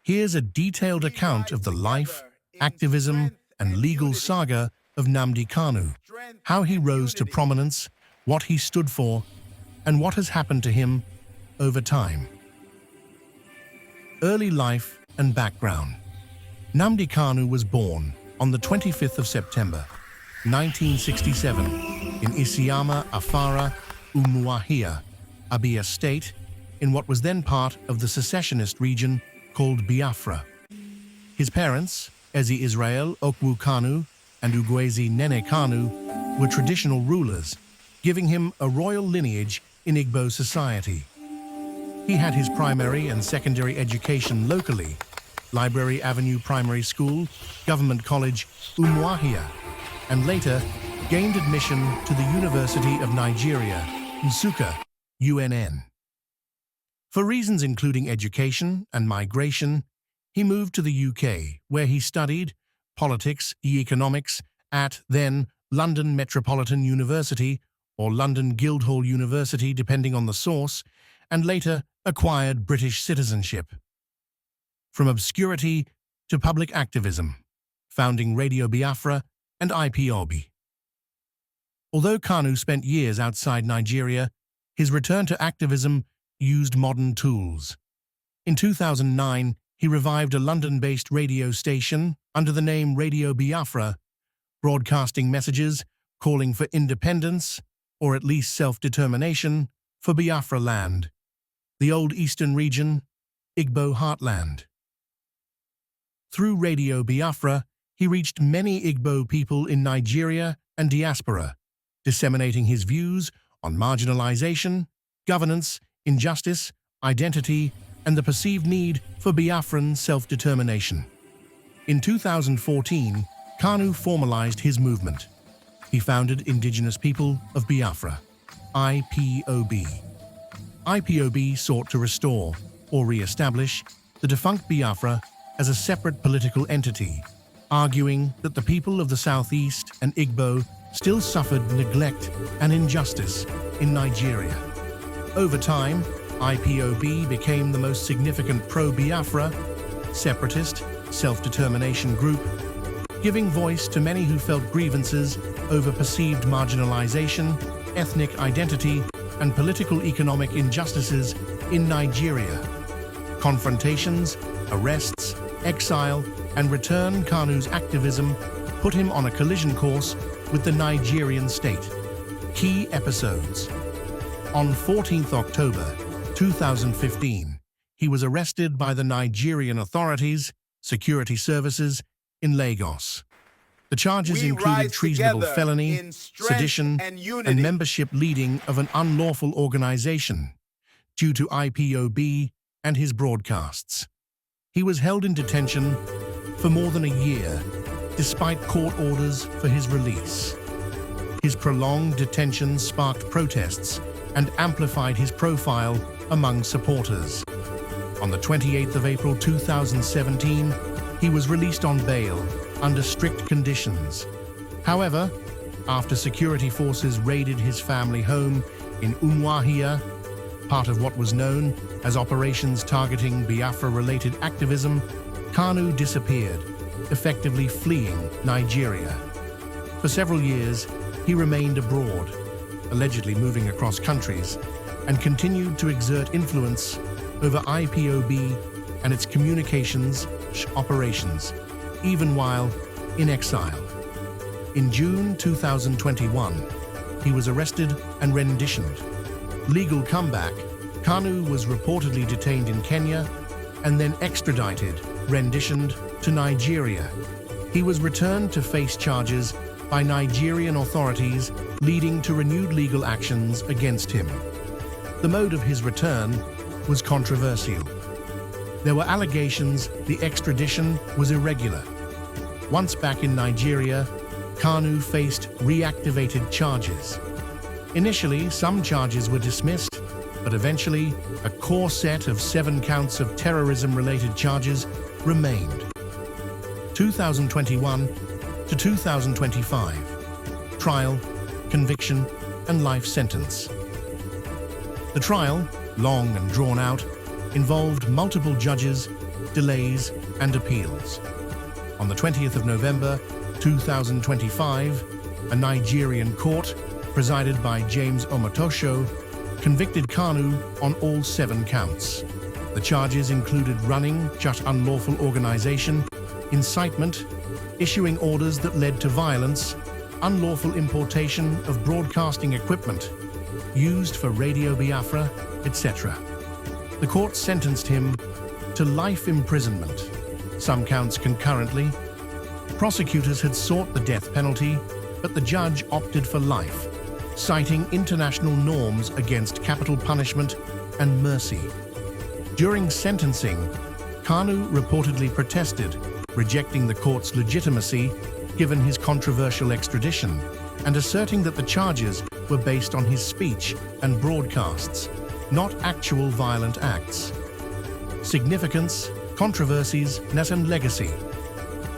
Here's a detailed account of the life, activism, and legal saga of Nnamdi Kanu, how he rose to prominence, what he stood for, and what has happened to him over time. Early life and background. Nnamdi Kanu was born on the 25th of September, 1967, in Isiama Afara, Umuahia, Abia State, in what was then part of the secessionist region called Biafra. His parents, Ezi Israel Okwu Kanu and Ugwezi Nene Kanu, were traditional rulers, giving him a royal lineage in Igbo society. He had his primary and secondary education locally, Library Avenue Primary School, Government College, Umuahia, and later gained admission to the University of Nigeria, Nsukka, UNN. For reasons including education and migration, he moved to the UK, where he studied politics, economics at then London Metropolitan University or London Guildhall University, depending on the source, and later acquired British citizenship. From obscurity to public activism, founding Radio Biafra and IPOB. Although Kanu spent years outside Nigeria, his return to activism used modern tools. In 2009, he revived a London-based radio station under the name Radio Biafra, broadcasting messages calling for independence, or at least self-determination, for Biafra land, the old eastern region, Igbo heartland. Through Radio Biafra, he reached many Igbo people in Nigeria and diaspora, disseminating his views on marginalization, governance, injustice, identity, and the perceived need for Biafran self-determination. In 2014, Kanu formalized his movement. He founded Indigenous People of Biafra, IPOB. IPOB sought to restore or re-establish the defunct Biafra as a separate political entity, arguing that the people of the Southeast and Igbo still suffered neglect and injustice in Nigeria. Over time, IPOB became the most significant pro-Biafra, separatist, self-determination group, giving voice to many who felt grievances over perceived marginalization, ethnic identity, and political economic injustices in Nigeria. Confrontations, arrests, exile, and return Kanu's activism put him on a collision course with the Nigerian state. Key episodes. On 14th October 2015, he was arrested by the Nigerian authorities, security services, in Lagos. The charges included treasonable felony, sedition, and membership leading of an unlawful organization due to IPOB and his broadcasts. He was held in detention for more than a year, despite court orders for his release. His prolonged detention sparked protests and amplified his profile among supporters. On the 28th of April 2017, he was released on bail under strict conditions. However, after security forces raided his family home in Umuahia, part of what was known as operations targeting Biafra-related activism, Kanu disappeared, effectively fleeing Nigeria. For several years, he remained abroad, allegedly moving across countries, and continued to exert influence over IPOB and its communications operations, even while in exile. In June 2021, he was arrested and renditioned. Legal comeback, Kanu was reportedly detained in Kenya and then extradited, renditioned to Nigeria. He was returned to face charges by Nigerian authorities, leading to renewed legal actions against him. The mode of his return was controversial. There were allegations the extradition was irregular. Once back in Nigeria, Kanu faced reactivated charges. Initially, some charges were dismissed, but eventually, a core set of 7 counts of terrorism-related charges remained. 2021 to 2025. Trial, conviction, and life sentence. The trial, long and drawn out, involved multiple judges, delays, and appeals. On the 20th of November 2025, a Nigerian court, presided by James Omotosho, convicted Kanu on all 7 counts. The charges included running such unlawful organization, incitement, issuing orders that led to violence, unlawful importation of broadcasting equipment used for Radio Biafra, etc. The court sentenced him to life imprisonment, some counts concurrently. Prosecutors had sought the death penalty, but the judge opted for life, citing international norms against capital punishment and mercy. During sentencing, Kanu reportedly protested, rejecting the court's legitimacy given his controversial extradition, and asserting that the charges were based on his speech and broadcasts, not actual violent acts. Significance, controversies, and legacy.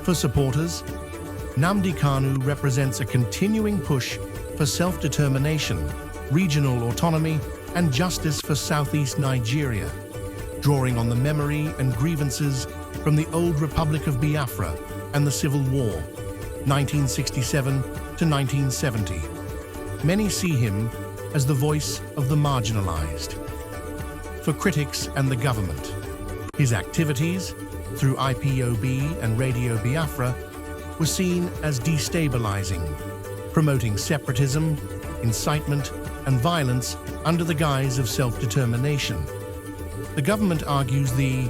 For supporters, Nnamdi Kanu represents a continuing push for self-determination, regional autonomy, and justice for Southeast Nigeria, drawing on the memory and grievances from the old Republic of Biafra and the Civil War, 1967 to 1970. Many see him as the voice of the marginalized. For critics and the government, his activities through IPOB and Radio Biafra were seen as destabilizing, promoting separatism, incitement, and violence under the guise of self-determination. The government argues the